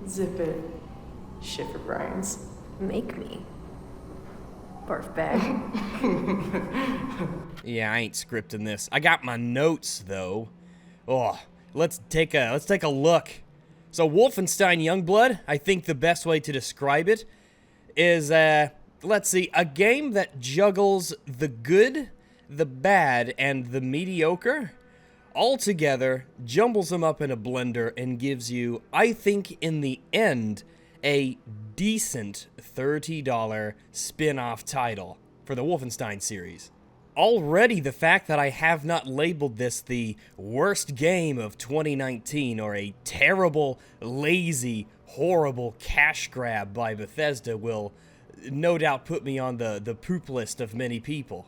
Zip it. Shiver brains. Make me. Barf bag. Yeah, I ain't scripting this. I got my notes though. Oh, let's take a look. So Wolfenstein Youngblood, I think the best way to describe it is let's see, a game that juggles the good, the bad, and the mediocre all together, jumbles them up in a blender, and gives you, I think in the end, a decent $30 spin-off title for the Wolfenstein series. Already, the fact that I have not labeled this the worst game of 2019 or a terrible, lazy, horrible cash grab by Bethesda will no doubt put me on the poop list of many people.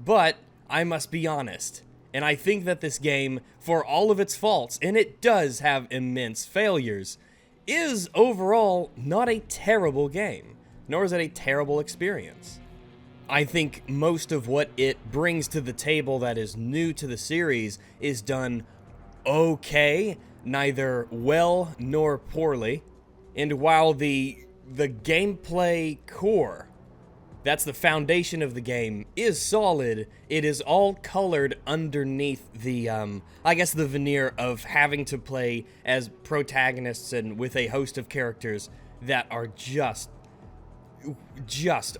But I must be honest, and I think that this game, for all of its faults, and it does have immense failures, is overall not a terrible game, nor is it a terrible experience. I think most of what it brings to the table that is new to the series is done okay, neither well nor poorly. And while the gameplay core, that's the foundation of the game, is solid, it is all colored underneath the, I guess the veneer of having to play as protagonists and with a host of characters that are just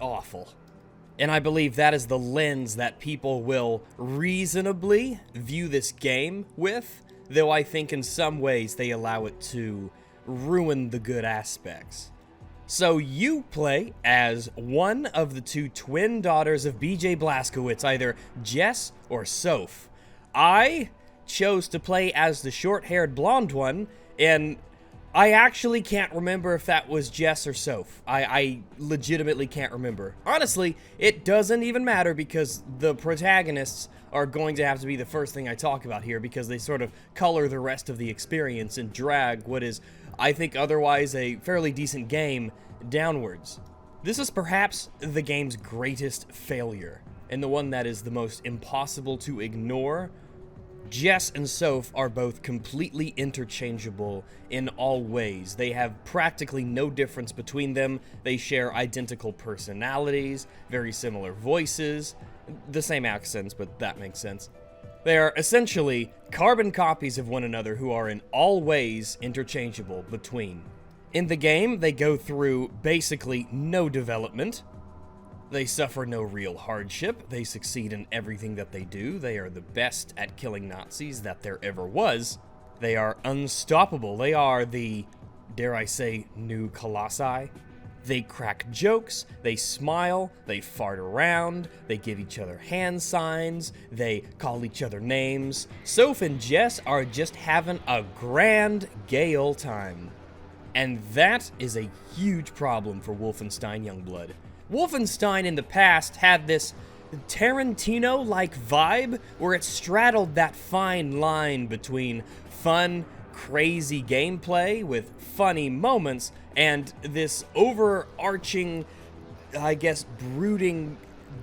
awful. And I believe that is the lens that people will reasonably view this game with, though I think in some ways they allow it to ruin the good aspects. So you play as one of the two twin daughters of BJ Blazkowicz, either Jess or Soph. I chose to play as the short-haired blonde one, and I actually can't remember if that was Jess or Soph. I legitimately can't remember. Honestly, it doesn't even matter because the protagonists are going to have to be the first thing I talk about here because they sort of color the rest of the experience and drag what is, I think, otherwise a fairly decent game downwards. This is perhaps the game's greatest failure, and the one that is the most impossible to ignore. Jess and Soph are both completely interchangeable in all ways. They have practically no difference between them. They share identical personalities, very similar voices, the same accents, but that makes sense. They are essentially carbon copies of one another who are in all ways interchangeable between. In the game, they go through basically no development. They suffer no real hardship. They succeed in everything that they do. They are the best at killing Nazis that there ever was. They are unstoppable. They are the, dare I say, new Colossi. They crack jokes, they smile, they fart around, they give each other hand signs, they call each other names. Soph and Jess are just having a grand gay old time. And that is a huge problem for Wolfenstein Youngblood. Wolfenstein in the past had this Tarantino-like vibe where it straddled that fine line between fun, crazy gameplay with funny moments and this overarching, I guess, brooding,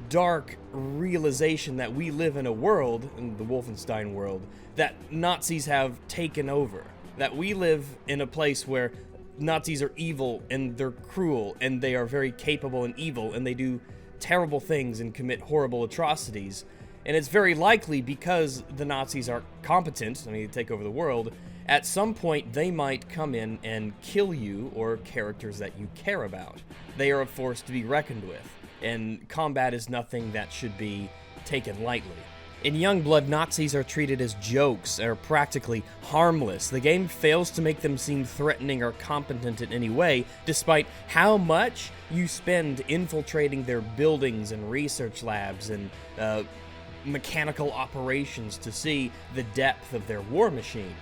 dark realization that we live in a world, in the Wolfenstein world, that Nazis have taken over. That we live in a place where Nazis are evil and they're cruel and they are very capable and evil and they do terrible things and commit horrible atrocities. And it's very likely because the Nazis are competent, they take over the world, at some point they might come in and kill you or characters that you care about. They are a force to be reckoned with, and combat is nothing that should be taken lightly. In Youngblood, Nazis are treated as jokes, are practically harmless. The game fails to make them seem threatening or competent in any way, despite how much you spend infiltrating their buildings and research labs and mechanical operations to see the depth of their war machine.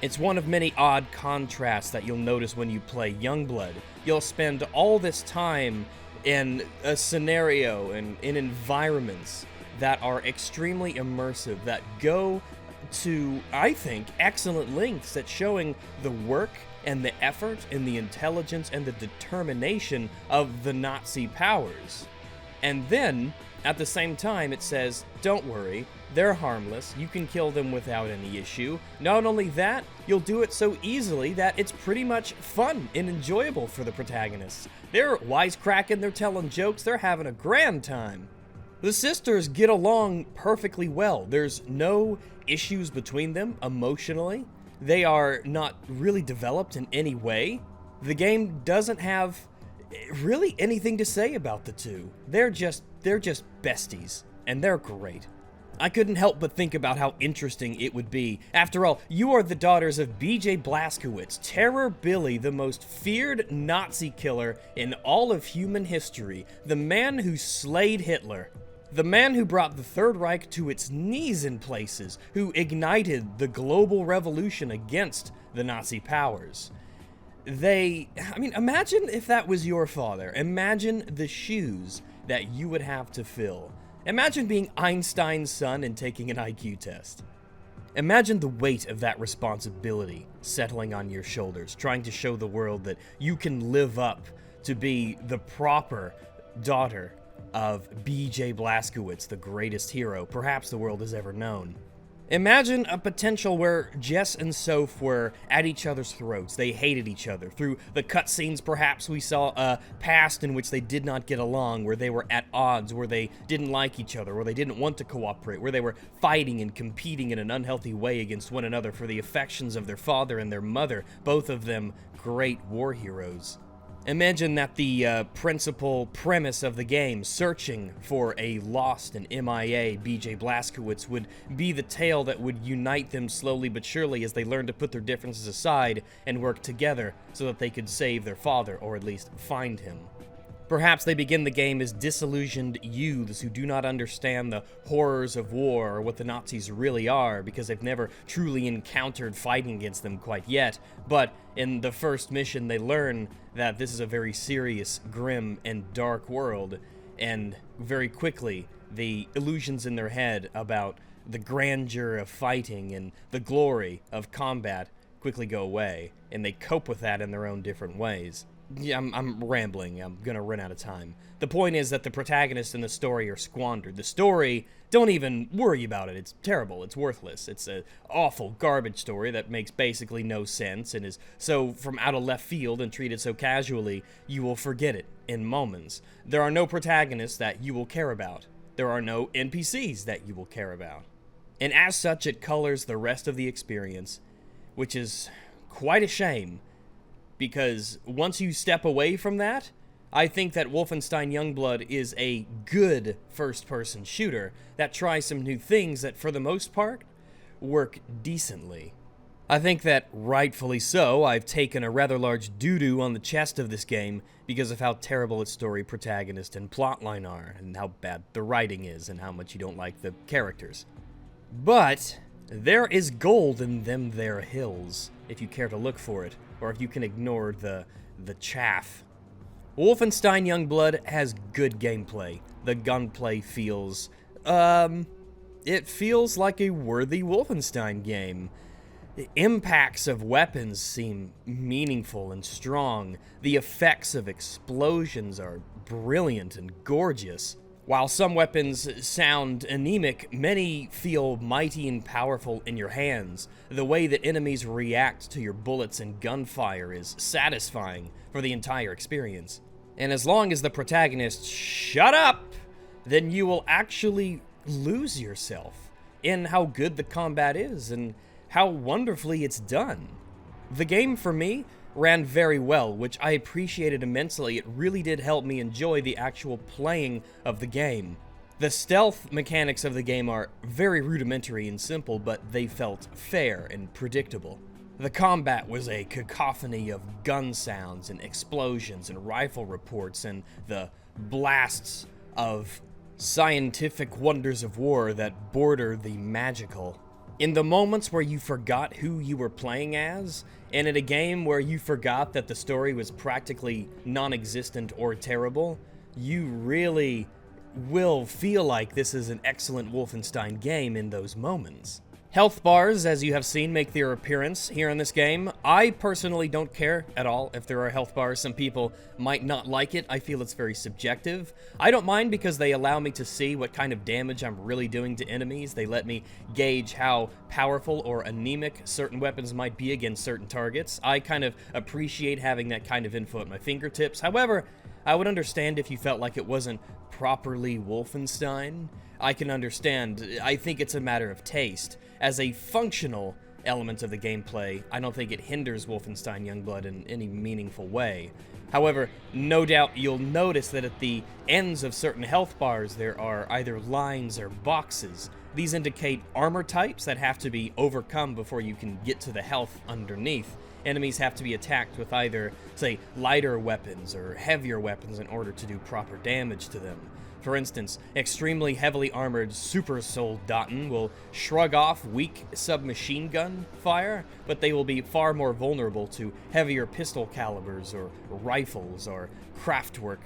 It's one of many odd contrasts that you'll notice when you play Youngblood. You'll spend all this time in a scenario and in environments that are extremely immersive, that go to, I think, excellent lengths at showing the work and the effort and the intelligence and the determination of the Nazi powers. And then, at the same time, it says, don't worry, they're harmless, you can kill them without any issue. Not only that, you'll do it so easily that it's pretty much fun and enjoyable for the protagonists. They're wisecracking, they're telling jokes, they're having a grand time. The sisters get along perfectly well. There's no issues between them emotionally. They are not really developed in any way. The game doesn't have really anything to say about the two. They're just besties, and they're great. I couldn't help but think about how interesting it would be. After all, you are the daughters of B.J. Blazkowicz, Terror Billy, the most feared Nazi killer in all of human history, the man who slayed Hitler. The man who brought the Third Reich to its knees in places, who ignited the global revolution against the Nazi powers. Imagine if that was your father. Imagine the shoes that you would have to fill. Imagine being Einstein's son and taking an IQ test. Imagine the weight of that responsibility settling on your shoulders, trying to show the world that you can live up to be the proper daughter of B.J. Blazkowicz, the greatest hero perhaps the world has ever known. Imagine a potential where Jess and Soph were at each other's throats. They hated each other. Through the cutscenes, perhaps we saw a past in which they did not get along, where they were at odds, where they didn't like each other, where they didn't want to cooperate, where they were fighting and competing in an unhealthy way against one another for the affections of their father and their mother, both of them great war heroes. Imagine that the principal premise of the game, searching for a lost and MIA B.J. Blazkowicz, would be the tale that would unite them slowly but surely as they learn to put their differences aside and work together so that they could save their father, or at least find him. Perhaps they begin the game as disillusioned youths who do not understand the horrors of war or what the Nazis really are because they've never truly encountered fighting against them quite yet, but in the first mission they learn that this is a very serious, grim, and dark world, and very quickly the illusions in their head about the grandeur of fighting and the glory of combat quickly go away, and they cope with that in their own different ways. Yeah, I'm rambling. I'm gonna run out of time. The point is that the protagonists in the story are squandered. The story, don't even worry about it. It's terrible. It's worthless. It's an awful garbage story that makes basically no sense and is so from out of left field and treated so casually, you will forget it in moments. There are no protagonists that you will care about. There are no NPCs that you will care about. And as such, it colors the rest of the experience, which is quite a shame. Because once you step away from that, I think that Wolfenstein Youngblood is a good first-person shooter that tries some new things that, for the most part, work decently. I think that, rightfully so, I've taken a rather large doo-doo on the chest of this game because of how terrible its story, protagonist, and plotline are, and how bad the writing is, and how much you don't like the characters. But there is gold in them there hills, if you care to look for it, or if you can ignore the chaff. Wolfenstein Youngblood has good gameplay. The gunplay feels, it feels like a worthy Wolfenstein game. The impacts of weapons seem meaningful and strong. The effects of explosions are brilliant and gorgeous. While some weapons sound anemic, many feel mighty and powerful in your hands. The way that enemies react to your bullets and gunfire is satisfying for the entire experience. And as long as the protagonists shut up, then you will actually lose yourself in how good the combat is and how wonderfully it's done. The game, for me, ran very well, which I appreciated immensely. It really did help me enjoy the actual playing of the game. The stealth mechanics of the game are very rudimentary and simple, but they felt fair and predictable. The combat was a cacophony of gun sounds and explosions and rifle reports and the blasts of scientific wonders of war that border the magical. In the moments where you forgot who you were playing as, and in a game where you forgot that the story was practically non-existent or terrible, you really will feel like this is an excellent Wolfenstein game in those moments. Health bars, as you have seen, make their appearance here in this game. I personally don't care at all if there are health bars. Some people might not like it. I feel it's very subjective. I don't mind because they allow me to see what kind of damage I'm really doing to enemies. They let me gauge how powerful or anemic certain weapons might be against certain targets. I kind of appreciate having that kind of info at my fingertips. However, I would understand if you felt like it wasn't properly Wolfenstein. I can understand. I think it's a matter of taste. As a functional element of the gameplay, I don't think it hinders Wolfenstein Youngblood in any meaningful way. However, no doubt you'll notice that at the ends of certain health bars there are either lines or boxes. These indicate armor types that have to be overcome before you can get to the health underneath. Enemies have to be attacked with either, say, lighter weapons or heavier weapons in order to do proper damage to them. For instance, extremely heavily armored super soldaten will shrug off weak submachine gun fire, but they will be far more vulnerable to heavier pistol calibers or rifles or craftwork,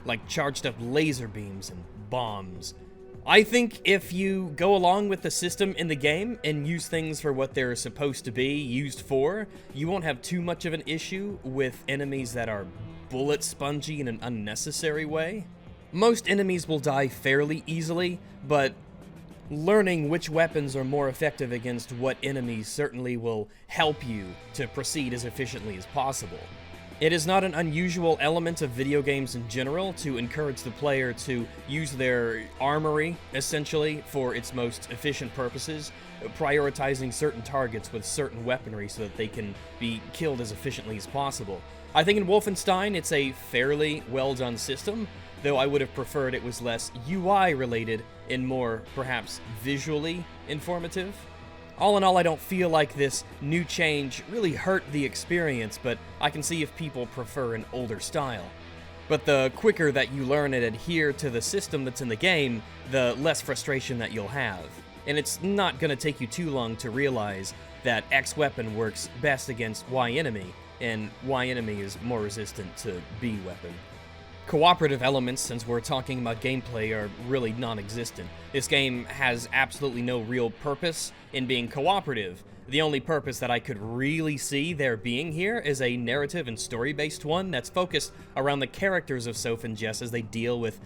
like charged up laser beams and bombs. I think if you go along with the system in the game and use things for what they're supposed to be used for, you won't have too much of an issue with enemies that are bullet spongy in an unnecessary way. Most enemies will die fairly easily, but learning which weapons are more effective against what enemies certainly will help you to proceed as efficiently as possible. It is not an unusual element of video games in general to encourage the player to use their armory, essentially, for its most efficient purposes, prioritizing certain targets with certain weaponry so that they can be killed as efficiently as possible. I think in Wolfenstein it's a fairly well-done system, though I would have preferred it was less UI-related and more, perhaps, visually informative. All in all, I don't feel like this new change really hurt the experience, but I can see if people prefer an older style. But the quicker that you learn and adhere to the system that's in the game, the less frustration that you'll have. And it's not going to take you too long to realize that X weapon works best against Y enemy, and Y enemy is more resistant to B weapon. Cooperative elements, since we're talking about gameplay, are really non-existent. This game has absolutely no real purpose in being cooperative. The only purpose that I could really see there being here is a narrative and story-based one that's focused around the characters of Soph and Jess as they deal with,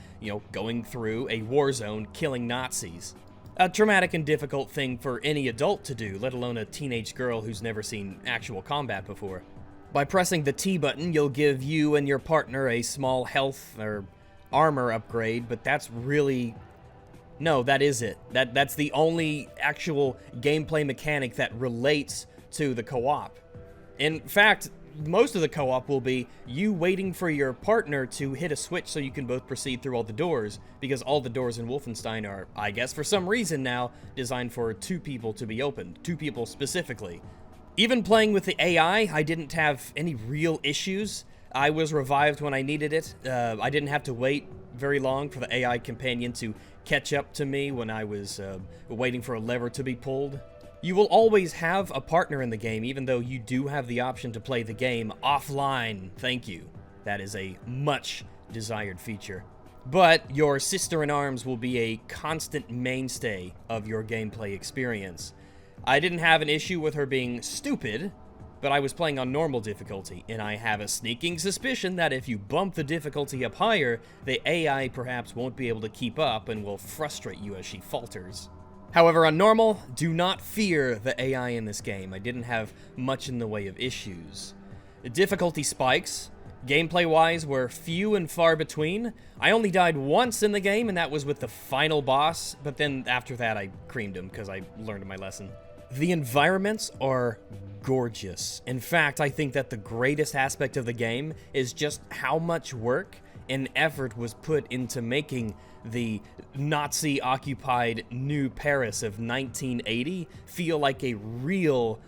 going through a war zone, killing Nazis. A traumatic and difficult thing for any adult to do, let alone a teenage girl who's never seen actual combat before. By pressing the T button, you'll give you and your partner a small health or armor upgrade, but that's really... No, that is it. That's the only actual gameplay mechanic that relates to the co-op. In fact, most of the co-op will be you waiting for your partner to hit a switch so you can both proceed through all the doors, because all the doors in Wolfenstein are, I guess for some reason now, designed for 2 people to be opened. 2 people specifically. Even playing with the AI, I didn't have any real issues. I was revived when I needed it. I didn't have to wait very long for the AI companion to catch up to me when I was waiting for a lever to be pulled. You will always have a partner in the game, even though you do have the option to play the game offline. Thank you. That is a much desired feature. But your sister-in-arms will be a constant mainstay of your gameplay experience. I didn't have an issue with her being stupid, but I was playing on normal difficulty, and I have a sneaking suspicion that if you bump the difficulty up higher, the AI perhaps won't be able to keep up and will frustrate you as she falters. However, on normal, do not fear the AI in this game. I didn't have much in the way of issues. The difficulty spikes, gameplay-wise, were few and far between. I only died once in the game, and that was with the final boss, but then after that I creamed him because I learned my lesson. The environments are gorgeous. In fact, I think that the greatest aspect of the game is just how much work and effort was put into making the Nazi-occupied New Paris of 1980 feel like a real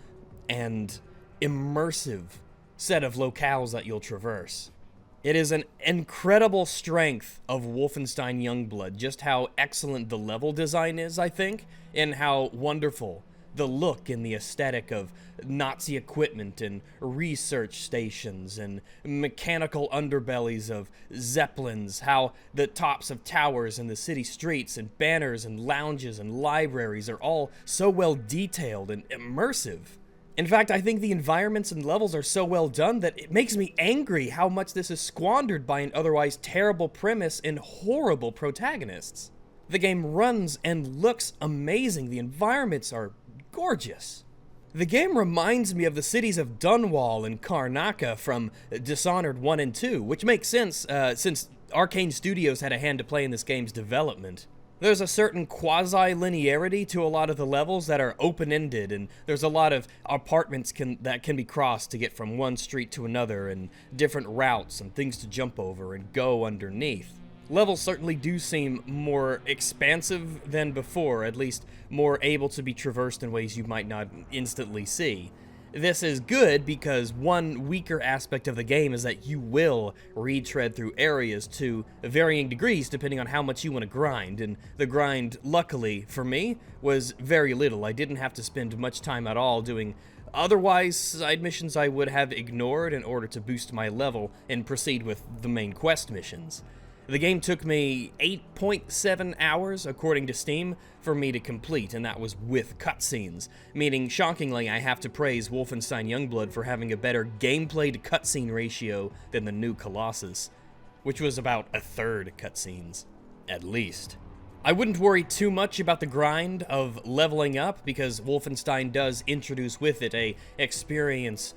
and immersive set of locales that you'll traverse. It is an incredible strength of Wolfenstein Youngblood, just how excellent the level design is, I think, and how wonderful the look and the aesthetic of Nazi equipment and research stations and mechanical underbellies of zeppelins, how the tops of towers and the city streets and banners and lounges and libraries are all so well detailed and immersive. In fact, I think the environments and levels are so well done that it makes me angry how much this is squandered by an otherwise terrible premise and horrible protagonists. The game runs and looks amazing. The environments are gorgeous. The game reminds me of the cities of Dunwall and Karnaca from Dishonored 1 and 2, which makes sense since Arcane Studios had a hand to play in this game's development. There's a certain quasi-linearity to a lot of the levels that are open-ended, and there's a lot of apartments that can be crossed to get from one street to another, and different routes and things to jump over and go underneath. Levels certainly do seem more expansive than before, at least more able to be traversed in ways you might not instantly see. This is good because one weaker aspect of the game is that you will retread through areas to varying degrees depending on how much you want to grind, and the grind, luckily for me, was very little. I didn't have to spend much time at all doing otherwise side missions I would have ignored in order to boost my level and proceed with the main quest missions. The game took me 8.7 hours, according to Steam, for me to complete, and that was with cutscenes, meaning, shockingly, I have to praise Wolfenstein Youngblood for having a better gameplay to cutscene ratio than the new Colossus, which was about a third cutscenes, at least. I wouldn't worry too much about the grind of leveling up, because Wolfenstein does introduce with it a experience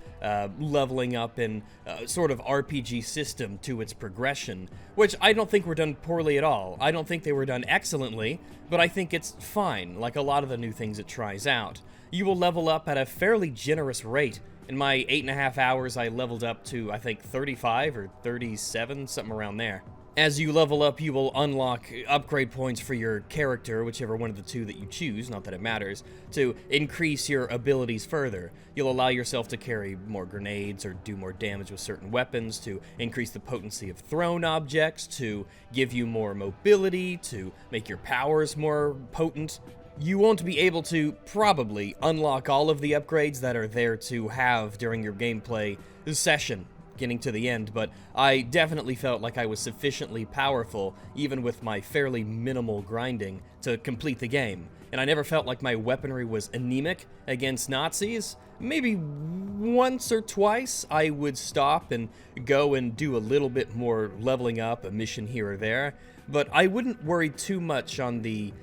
leveling up and sort of RPG system to its progression, which I don't think were done poorly at all. I don't think they were done excellently, but I think it's fine, like a lot of the new things it tries out. You will level up at a fairly generous rate. In my 8.5 hours, I leveled up to, I think, 35 or 37, something around there. As you level up, you will unlock upgrade points for your character, whichever one of the two that you choose, not that it matters, to increase your abilities further. You'll allow yourself to carry more grenades or do more damage with certain weapons, to increase the potency of thrown objects, to give you more mobility, to make your powers more potent. You won't be able to probably unlock all of the upgrades that are there to have during your gameplay session getting to the end, but I definitely felt like I was sufficiently powerful, even with my fairly minimal grinding, to complete the game. And I never felt like my weaponry was anemic against Nazis. Maybe once or twice I would stop and go and do a little bit more leveling up, a mission here or there, but I wouldn't worry too much on the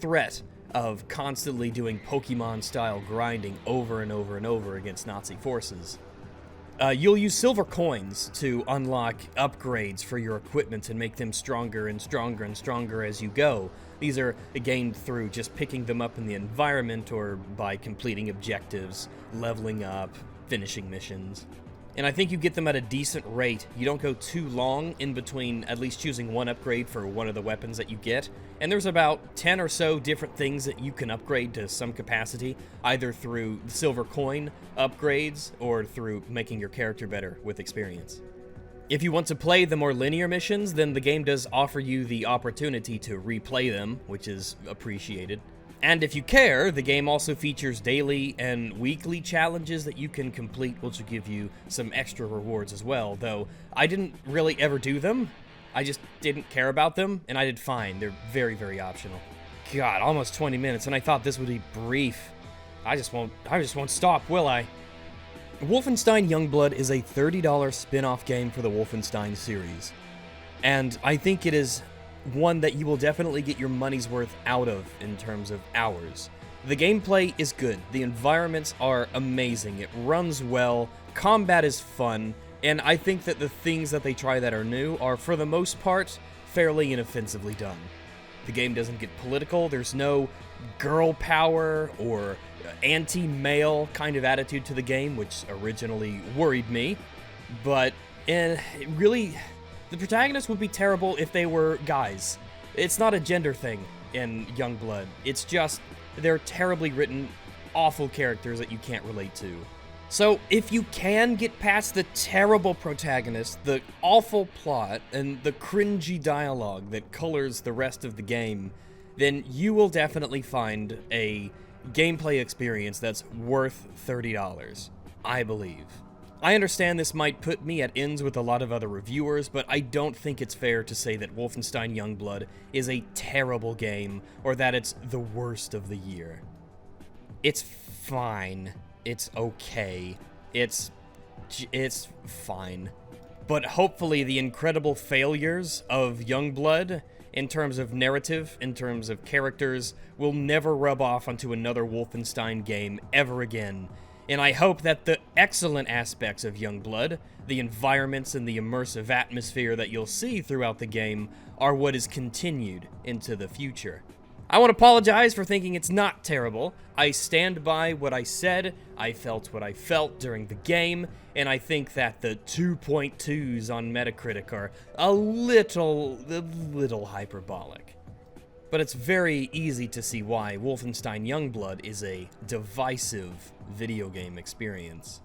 threat of constantly doing Pokemon-style grinding over and over and over against Nazi forces. You'll use silver coins to unlock upgrades for your equipment and make them stronger and stronger and stronger as you go. These are gained through just picking them up in the environment or by completing objectives, leveling up, finishing missions. And I think you get them at a decent rate. You don't go too long in between at least choosing one upgrade for one of the weapons that you get. And there's about 10 or so different things that you can upgrade to some capacity, either through silver coin upgrades or through making your character better with experience. If you want to play the more linear missions, then the game does offer you the opportunity to replay them, which is appreciated. And if you care, the game also features daily and weekly challenges that you can complete, which will give you some extra rewards as well, though I didn't really ever do them. I just didn't care about them, and I did fine. They're very, very optional. God, almost 20 minutes, and I thought this would be brief. I just won't stop, will I? Wolfenstein Youngblood is a $30 spin-off game for the Wolfenstein series, and I think it is one that you will definitely get your money's worth out of in terms of hours. The gameplay is good, the environments are amazing, it runs well, combat is fun, and I think that the things that they try that are new are, for the most part, fairly inoffensively done. The game doesn't get political, there's no girl power or anti-male kind of attitude to the game, which originally worried me, but really, the protagonists would be terrible if they were guys. It's not a gender thing in Youngblood. It's just they're terribly written, awful characters that you can't relate to. So if you can get past the terrible protagonist, the awful plot, and the cringy dialogue that colors the rest of the game, then you will definitely find a gameplay experience that's worth $30, I believe. I understand this might put me at ends with a lot of other reviewers, but I don't think it's fair to say that Wolfenstein Youngblood is a terrible game, or that it's the worst of the year. It's fine. It's okay. It's fine. But hopefully the incredible failures of Youngblood, in terms of narrative, in terms of characters, will never rub off onto another Wolfenstein game ever again. And I hope that the excellent aspects of Youngblood, the environments and the immersive atmosphere that you'll see throughout the game, are what is continued into the future. I want to apologize for thinking it's not terrible. I stand by what I said, I felt what I felt during the game, and I think that the 2.2s on Metacritic are a little hyperbolic. But it's very easy to see why Wolfenstein Youngblood is a divisive video game experience.